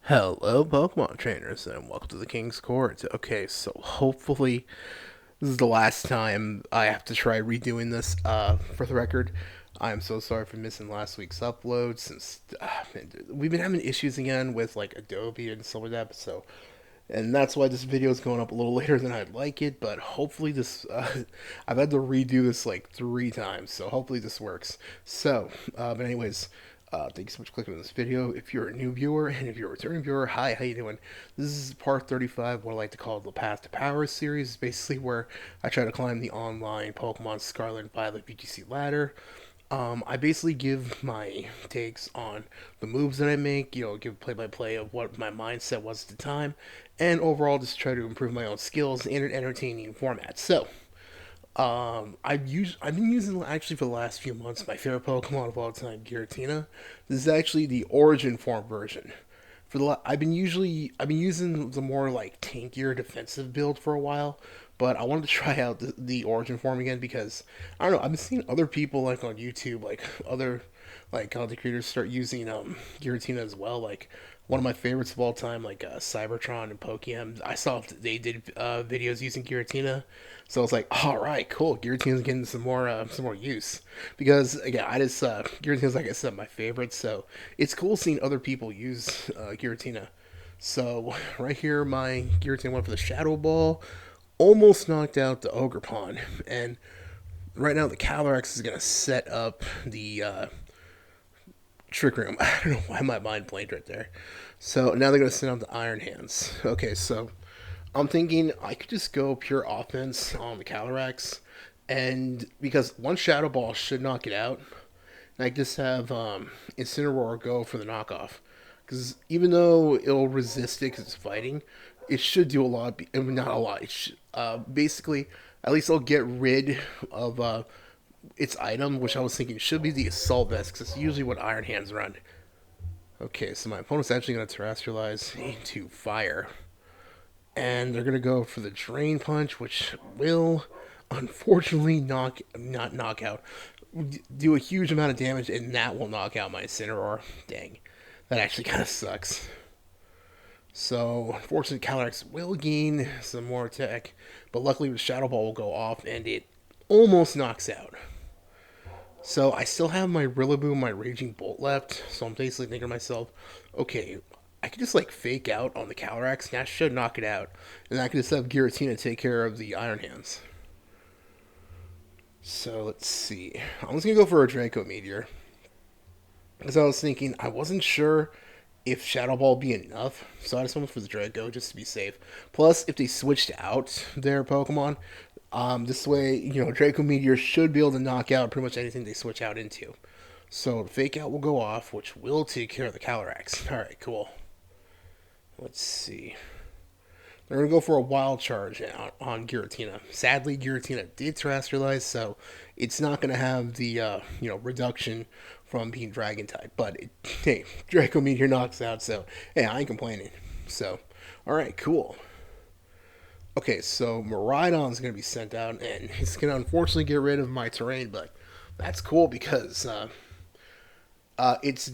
Hello, Pokemon trainers, and welcome to the King's Court. Okay, so hopefully this is the last time I have to try redoing this. For the record, I'm so sorry for missing last week's upload since man, we've been having issues again with like Adobe and stuff like that. And that's why this video is going up a little later than I'd like it. But hopefully I've had to redo this like 3 times, so hopefully this works. But anyways, thank you so much for clicking on this video. If you're a new viewer and if you're a returning viewer, hi, how you doing? This is part 35, what I like to call the Path to Power series. It's basically where I try to climb the online Pokemon Scarlet and Violet VGC ladder. I basically give my takes on the moves that I make, give play-by-play of what my mindset was at the time, and overall just try to improve my own skills in an entertaining format. I've been using actually for the last few months my favorite Pokemon of all time, Giratina. This is actually the Origin form version. I've been using the more like tankier defensive build for a while, but I wanted to try out the Origin form again because I don't know. I've been seeing other people like on YouTube, like other like content creators start using Giratina as well. Like one of my favorites of all time, like Cybertron and Pokemon. I saw they did videos using Giratina, so I was like, all right, cool. Giratina's getting some more use because again, Giratina's like I said my favorite, so it's cool seeing other people use Giratina. So right here, my Giratina went for the Shadow Ball, almost knocked out the Ogerpon, and right now the Calyrex is gonna set up the Trick Room. I don't know why my mind blanked right there. So now they're gonna send out the Iron Hands. Okay, so I'm thinking I could just go pure offense on the Calyrex, and because one Shadow Ball should knock it out, and I just have Incineroar go for the knockoff. Because even though it'll resist it because it's fighting, it should do a lot. I mean, not a lot. Basically, at least I'll get rid of its item, which I was thinking should be the Assault Vest, because it's usually what Iron Hands run. Okay, so my opponent's actually going to terrestrialize into fire. And they're going to go for the Drain Punch, which will unfortunately not knock out, do a huge amount of damage, and that will knock out my Incineroar. Dang, that actually kind of sucks. So, unfortunately, Calyrex will gain some more attack, but luckily the Shadow Ball will go off, and it almost knocks out. So I still have my Rillaboom, my Raging Bolt left. So I'm basically thinking to myself, okay, I could just like fake out on the Calyrex, and that should knock it out. And I could just have Giratina take care of the Iron Hands. So let's see. I'm just gonna go for a Draco Meteor. Because I was thinking, I wasn't sure if Shadow Ball be enough, so I just went for the Draco just to be safe. Plus, if they switched out their Pokemon, this way, Draco Meteor should be able to knock out pretty much anything they switch out into. So the Fake Out will go off, which will take care of the Calyrex. Alright, cool. Let's see. They're going to go for a Wild Charge on Giratina. Sadly, Giratina did terrestrialize, so it's not going to have the reduction from being Dragon type. But hey, Draco Meteor knocks out, so hey, I ain't complaining. So, all right, cool. Okay, so Miraidon's going to be sent out, and it's going to unfortunately get rid of my terrain, but that's cool because it's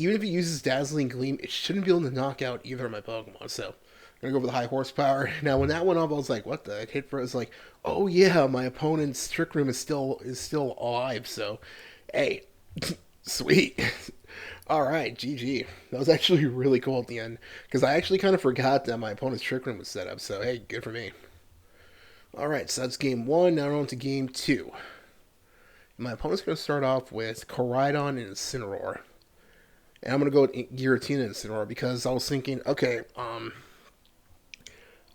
even if it uses Dazzling Gleam, it shouldn't be able to knock out either of my Pokemon. So I'm gonna go for the high horsepower. Now, when that went off, I was like, "What the?" It hit for. I was like, "Oh yeah, my opponent's Trick Room is still alive." So, hey, sweet. All right, GG. That was actually really cool at the end because I actually kind of forgot that my opponent's Trick Room was set up. So, hey, good for me. All right, so that's game one. Now we're on to game two. My opponent's going to start off with Koraidon and Incineroar. And I'm going to go with Giratina and Incineroar because I was thinking, okay,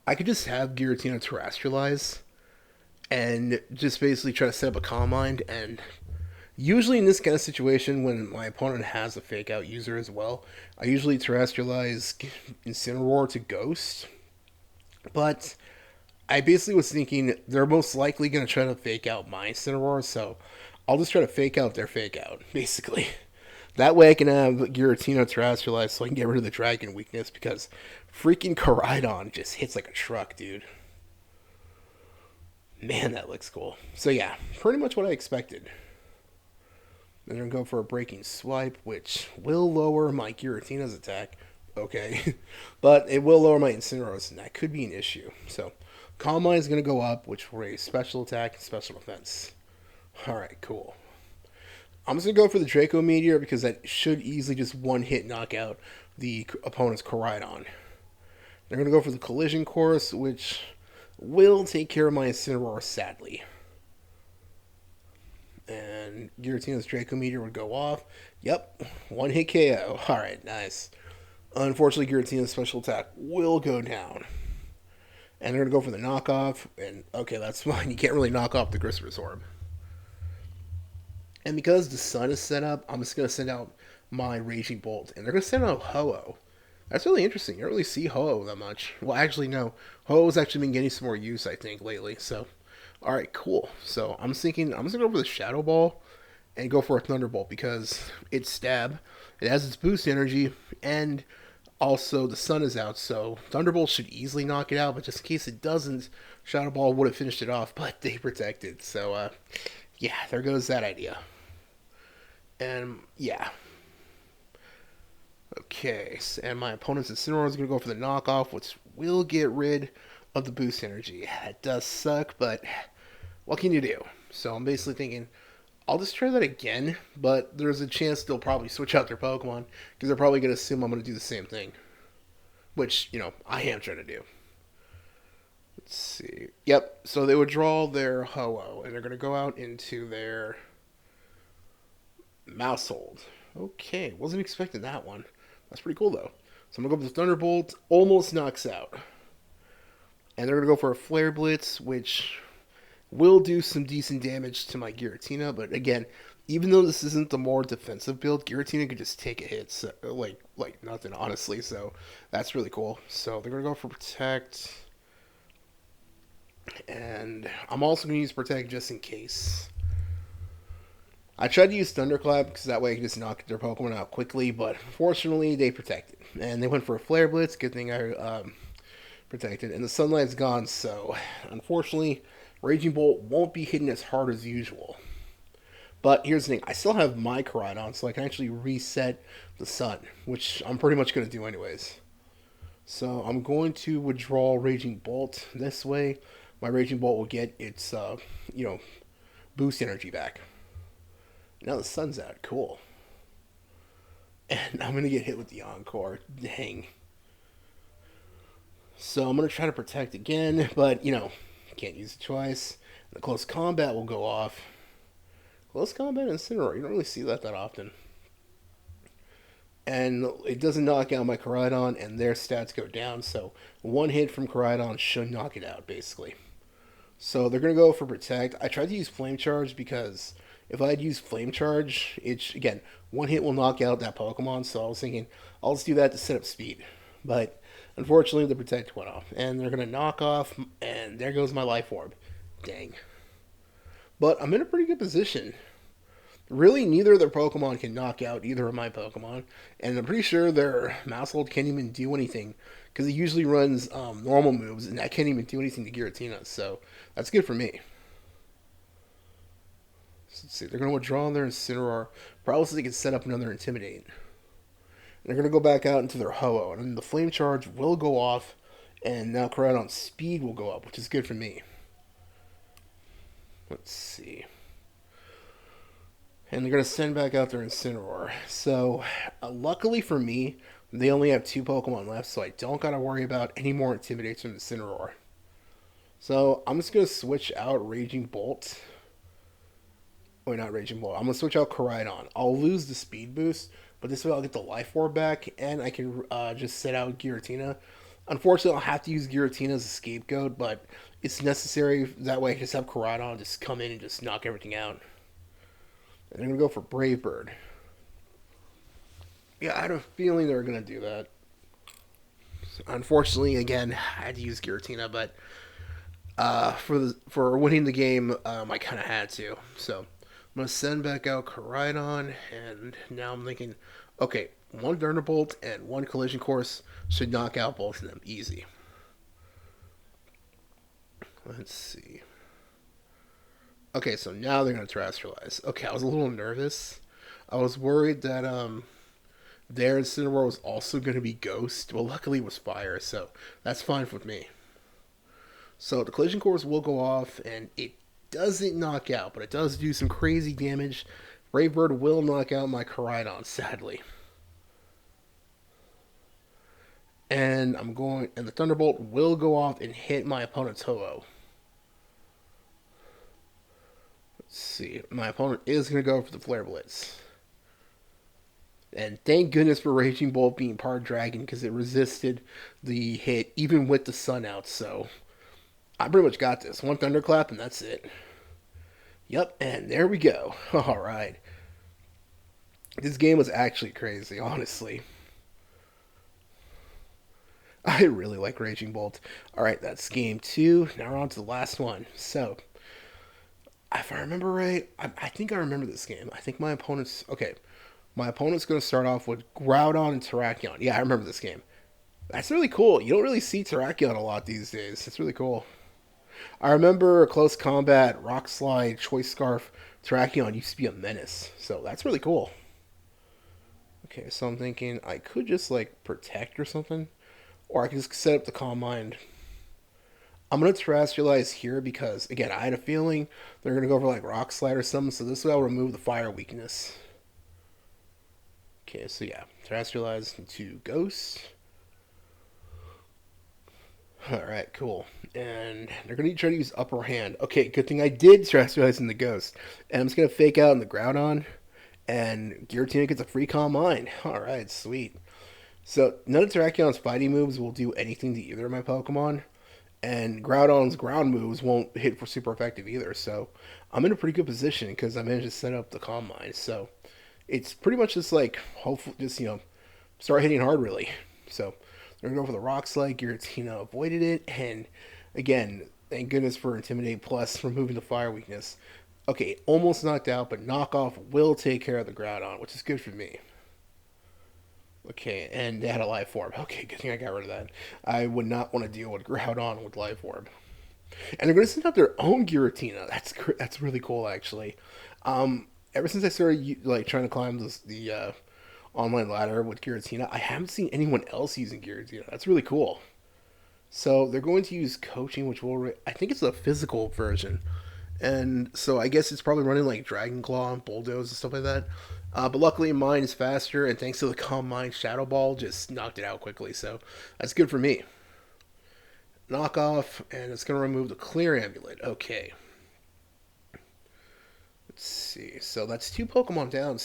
I could just have Giratina terrestrialize and just basically try to set up a Calm Mind. And usually in this kind of situation, when my opponent has a Fake Out user as well, I usually terrestrialize Incineroar to Ghost. But I basically was thinking they're most likely going to try to Fake Out my Incineroar, so I'll just try to Fake Out their Fake Out, basically. That way I can have Giratina terrestrialize so I can get rid of the Dragon weakness because freaking Koraidon just hits like a truck, dude. Man, that looks cool. So yeah, pretty much what I expected. Then I'm going to go for a Breaking Swipe, which will lower my Giratina's attack okay? But it will lower my Incineroars, and that could be an issue. So, Calm Mind is going to go up, which will raise special attack and special defense. Alright, cool. I'm just going to go for the Draco Meteor because that should easily just one hit knock out the opponent's Koraidon. They're going to go for the Collision Course, which will take care of my Incineroar, sadly. And Giratina's Draco Meteor would go off. Yep, one hit KO. Alright, nice. Unfortunately, Giratina's special attack will go down. And they're going to go for the knockoff. And okay, that's fine. You can't really knock off the Grisper's Orb. And because the sun is set up, I'm just going to send out my Raging Bolt. And they're going to send out Ho-Oh. That's really interesting. You don't really see Ho-Oh that much. Well, actually, no. Ho-Oh's actually been getting some more use, I think, lately. So, alright, cool. So, I'm thinking, I'm just going to go for the Shadow Ball and go for a Thunderbolt because it's stab. It has its boost energy, and also the sun is out, so Thunderbolt should easily knock it out, but just in case it doesn't, Shadow Ball would have finished it off, but they protected. So, yeah, there goes that idea. And, yeah. Okay, and my opponent's Incineroar is going to go for the knockoff, which will get rid of the boost energy. That does suck, but what can you do? So I'm basically thinking, I'll just try that again, but there's a chance they'll probably switch out their Pokemon, because they're probably going to assume I'm going to do the same thing. Which, I am trying to do. Let's see. Yep, so they would draw their Ho-Oh, and they're going to go out into their Mousehold. Okay, wasn't expecting that one. That's pretty cool, though. So I'm going to go with the Thunderbolt. Almost knocks out. And they're going to go for a Flare Blitz, which will do some decent damage to my Giratina. But again, even though this isn't the more defensive build, Giratina could just take a hit, so, like nothing, honestly. So that's really cool. So they're going to go for Protect. And I'm also going to use Protect just in case. I tried to use Thunderclap because that way I can just knock their Pokemon out quickly, but fortunately they protected. And they went for a Flare Blitz. Good thing I protected. And the Sunlight's gone, so unfortunately, Raging Bolt won't be hitting as hard as usual. But here's the thing, I still have my Koraidon, so I can actually reset the sun, which I'm pretty much going to do anyways. So I'm going to withdraw Raging Bolt. This way, my Raging Bolt will get its, boost energy back. Now the sun's out. Cool. And I'm going to get hit with the Encore. Dang. So I'm going to try to protect again, but, can't use it twice. The Close Combat will go off. Close Combat and Incineroar. You don't really see that often. And it doesn't knock out my Koraidon, and their stats go down, so one hit from Koraidon should knock it out, basically. So they're going to go for Protect. I tried to use Flame Charge because if I had used Flame Charge, again, one hit will knock out that Pokemon, so I was thinking, I'll just do that to set up speed. But unfortunately, the Protect went off, and they're going to knock off, and there goes my Life Orb. Dang. But I'm in a pretty good position. Really, neither of their Pokemon can knock out either of my Pokemon, and I'm pretty sure their Mousehold can't even do anything, because he usually runs normal moves, and I can't even do anything to Giratina, so that's good for me. So let's see, they're going to withdraw their Incineroar, probably so they can set up another Intimidate. And they're going to go back out into their Ho-Oh, and then the Flame Charge will go off, and now Koraidon's speed will go up, which is good for me. Let's see. And they're going to send back out their Incineroar. So, luckily for me, they only have 2 Pokemon left, so I don't got to worry about any more Intimidates from Incineroar. So, I'm just going to switch out Raging Bolt. Wait, not Raging Bolt. I'm going to switch out Koraidon. I'll lose the speed boost, but this way I'll get the Life Orb back, and I can just set out Giratina. Unfortunately, I'll have to use Giratina as a scapegoat, but it's necessary. That way I just have Koraidon just come in and just knock everything out. And they're going to go for Brave Bird. Yeah, I had a feeling they were going to do that. Unfortunately, again, I had to use Giratina, but for winning the game, I kind of had to. So I'm going to send back out Koraidon, and now I'm thinking, okay, one Thunderbolt and one Collision Course should knock out both of them easy. Let's see. Okay, so now they're going to Terastallize. Okay, I was a little nervous. I was worried that their Incineroar was also going to be Ghost. Well, luckily it was Fire, so that's fine with me. So the Collision Course will go off, and it doesn't knock out, but it does do some crazy damage. Brave Bird will knock out my Koraidon, sadly. And the Thunderbolt will go off and hit my opponent's Ho-Oh. Let's see. My opponent is going to go for the Flare Blitz. And thank goodness for Raging Bolt being part Dragon because it resisted the hit even with the sun out. So I pretty much got this. One Thunderclap and that's it. Yep, and there we go. All right. This game was actually crazy, honestly. I really like Raging Bolt. All right, that's game two. Now we're on to the last one. So, if I remember right, I think I remember this game. I think my opponent's okay. My opponent's going to start off with Groudon and Terrakion. Yeah, I remember this game. That's really cool. You don't really see Terrakion a lot these days. It's really cool. I remember Close Combat, Rock Slide, Choice Scarf, Terrakion used to be a menace. So that's really cool. Okay, so I'm thinking I could just like protect or something. Or I could just set up the Calm Mind. I'm going to Terrestrialize here because, again, I had a feeling they're going to go for like Rock Slide or something. So this way I'll remove the Fire weakness. Okay, so yeah, Terrestrialize into Ghost. Alright, cool. And they're going to try to use Upper Hand. Okay, good thing I did Terrestrialize into Ghost. And I'm just going to fake out in the Groudon. And Giratina gets a free Calm Mind. Alright, sweet. So none of Terrakion's fighting moves will do anything to either of my Pokemon. And Groudon's ground moves won't hit for super effective either. So I'm in a pretty good position because I managed to set up the Calm Mind. So it's pretty much just like, hopefully, just, start hitting hard really. So they're going to go for the Rock Slide. Giratina avoided it. And again, thank goodness for Intimidate Plus removing the Fire weakness. Okay, almost knocked out, but Knockoff will take care of the Groudon, which is good for me. Okay, and they had a Life Orb. Okay, good thing I got rid of that. I would not want to deal with Groudon with Life Orb. And they're going to send out their own Giratina. That's really cool, actually. Ever since I started like trying to climb the online ladder with Giratina, I haven't seen anyone else using Giratina. That's really cool. So they're going to use Coaching, which I think it's a physical version. And so I guess it's probably running like Dragon Claw and Bulldoze and stuff like that. But luckily mine is faster, and thanks to the Calm Mind, Shadow Ball just knocked it out quickly. So that's good for me. Knock off, and it's going to remove the Clear Amulet. Okay. Let's see. So that's two Pokemon down,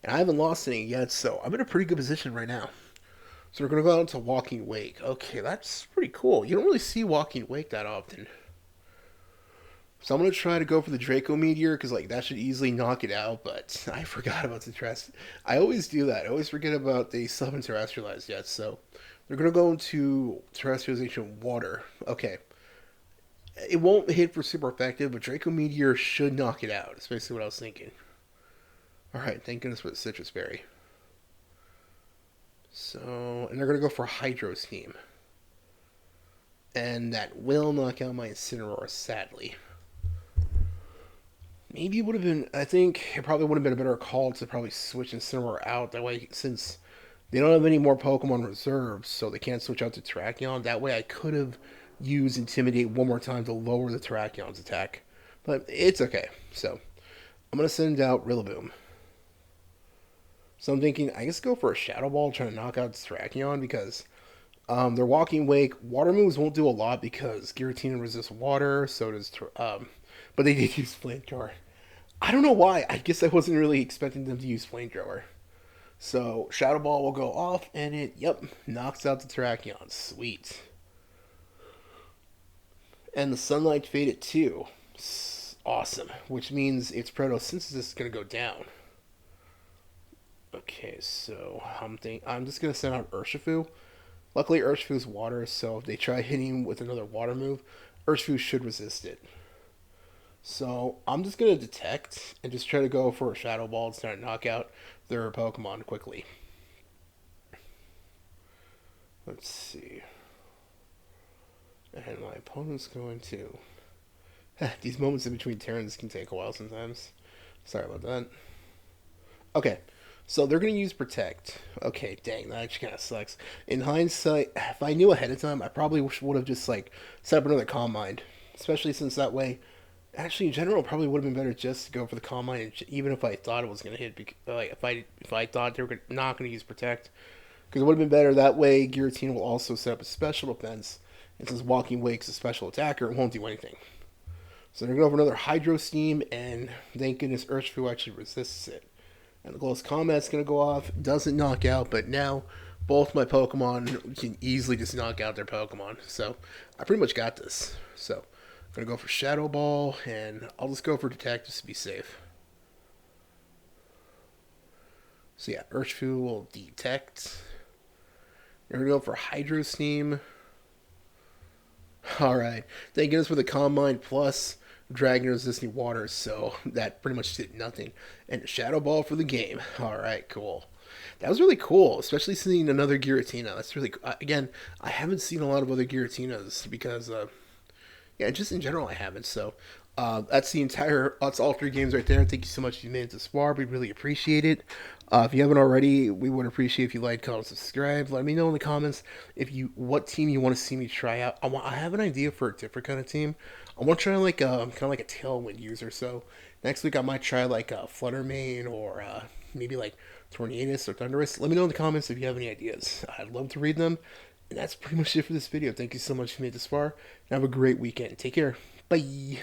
and I haven't lost any yet, so I'm in a pretty good position right now. So we're going to go out to Walking Wake. Okay, that's pretty cool. You don't really see Walking Wake that often. So I'm going to try to go for the Draco Meteor, because like that should easily knock it out, but I forgot about the Terrestrial. I always do that. I always forget about they still haven't Terrestrialized yet, so they're going to go into Terrestrialization Water. Okay. It won't hit for super effective, but Draco Meteor should knock it out. That's basically what I was thinking. Alright, thank goodness for the Citrus Berry. So, and they're going to go for Hydro Steam. And that will knock out my Incineroar, sadly. Maybe it would have been, I think it probably would have been a better call to probably switch Incineroar out. That way, since they don't have any more Pokemon reserves, so they can't switch out to Terrakion. That way I could have used Intimidate one more time to lower the Terrakion's attack. But it's okay. So, I'm going to send out Rillaboom. So I'm thinking, I guess go for a Shadow Ball, trying to knock out Terrakion, because they're Walking Wake. Water moves won't do a lot because Giratina resists water, so does... but they did use Flamethrower. I don't know why. I guess I wasn't really expecting them to use Flamethrower. So, Shadow Ball will go off, and it, knocks out the Terrakion. Sweet. And the Sunlight faded too. Awesome. Which means its Protosynthesis is going to go down. Okay, so I'm just going to send out Urshifu. Luckily, Urshifu's water, so if they try hitting with another water move, Urshifu should resist it. So I'm just going to detect and just try to go for a Shadow Ball and start to knock out their Pokemon quickly. Let's see. And my opponent's going to... These moments in between turns can take a while sometimes. Sorry about that. Okay, So they're going to use Protect. Okay, dang, that actually kind of sucks. In hindsight, if I knew ahead of time, I probably would have just like set up another Combine. Especially since that way, actually in general, probably would have been better just to go for the Combine, even if I thought it was going to hit. Like if I thought they were not going to use Protect, because it would have been better that way. Giratina will also set up a special defense, and since Walking Wake's a special attacker, it won't do anything. So they're going to go for another Hydro Steam, and thank goodness Urshifu actually resists it. And the Close Combat's going to go off. Doesn't knock out, but now both my Pokemon can easily just knock out their Pokemon. So I pretty much got this. So I'm going to go for Shadow Ball, and I'll just go for Detect just to be safe. So yeah, Urshifu will detect. We're going to go for Hydro Steam. Alright. Thank goodness for the Combine plus Dragon Resisting Water, so that pretty much did nothing. And a Shadow Ball for the game. Alright, cool. That was really cool, especially seeing another Giratina. That's really again, I haven't seen a lot of other Giratinas because yeah, just in general I haven't. So that's all three games right there. Thank you so much if you made it this far. We really appreciate it. If you haven't already, we would appreciate if you like, comment, subscribe. Let me know in the comments what team you want to see me try out. I have an idea for a different kind of team. I want to try like kind of like a Tailwind user. So next week I might try like a Fluttermane or maybe like Tornadus or Thundurus. Let me know in the comments if you have any ideas. I'd love to read them. And that's pretty much it for this video. Thank you so much if you made this far. And have a great weekend. Take care. Bye.